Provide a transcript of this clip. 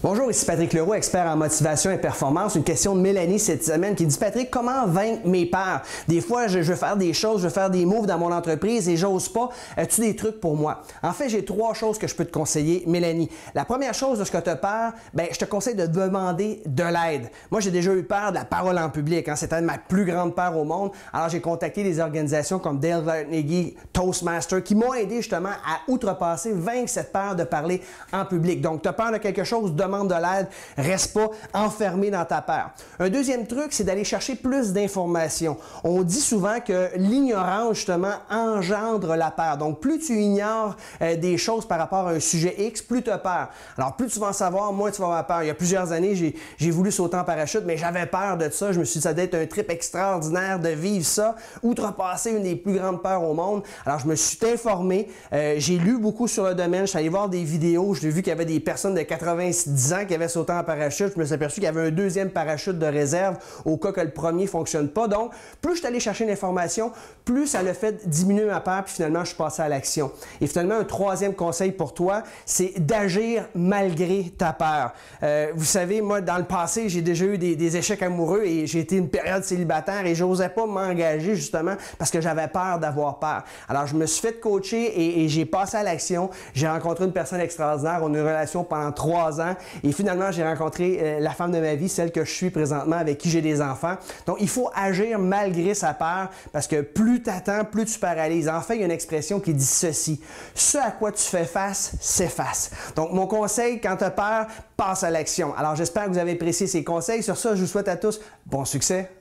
Bonjour, ici Patrick Leroux, expert en motivation et performance. Une question de Mélanie cette semaine qui dit « Patrick, comment vaincre mes peurs? Des fois, je veux faire des choses, je veux faire des moves dans mon entreprise et j'ose pas. As-tu des trucs pour moi? » En fait, j'ai 3 choses que je peux te conseiller, Mélanie. La première chose, lorsque tu as peur, je te conseille de demander de l'aide. Moi, j'ai déjà eu peur de la parole en public. C'était ma plus grande peur au monde. Alors, j'ai contacté des organisations comme Dale Carnegie, Toastmasters, qui m'ont aidé justement à outrepasser, vaincre cette peur de parler en public. Donc, tu as peur de quelque chose, demande de l'aide, reste pas enfermé dans ta peur. Un deuxième truc, c'est d'aller chercher plus d'informations. On dit souvent que l'ignorance, justement, engendre la peur. Donc, plus tu ignores des choses par rapport à un sujet X, plus tu as peur. Alors, plus tu vas en savoir, moins tu vas avoir peur. Il y a plusieurs années, j'ai voulu sauter en parachute, mais j'avais peur de ça. Je me suis dit, ça doit être un trip extraordinaire de vivre ça, outrepasser une des plus grandes peurs au monde. Alors, je me suis informé, j'ai lu beaucoup sur le domaine, je suis allé voir des vidéos, j'ai vu qu'il y avait des personnes de 90 ans qui avaient sauté en parachute. Je me suis aperçu qu'il y avait un deuxième parachute de réserve au cas que le premier ne fonctionne pas. Donc, plus je suis allé chercher l'information, plus ça l'a fait diminuer ma peur, puis finalement, je suis passé à l'action. Et finalement, un troisième conseil pour toi, c'est d'agir malgré ta peur. Vous savez, moi, dans le passé, j'ai déjà eu des échecs amoureux et j'ai été une période célibataire et j'osais pas m'engager justement parce que j'avais peur d'avoir peur. Alors, je me suis fait coacher et j'ai passé à l'action. J'ai rencontré une personne extraordinaire. On a eu une relation pendant 3 ans. Et finalement, j'ai rencontré la femme de ma vie, celle que je suis présentement, avec qui j'ai des enfants. Donc, il faut agir malgré sa peur parce que plus tu attends, plus tu paralyses. Enfin, il y a une expression qui dit ceci: ce à quoi tu fais face, s'efface. Donc, mon conseil, quand tu as peur, passe à l'action. Alors, j'espère que vous avez apprécié ces conseils. Sur ça, je vous souhaite à tous bon succès.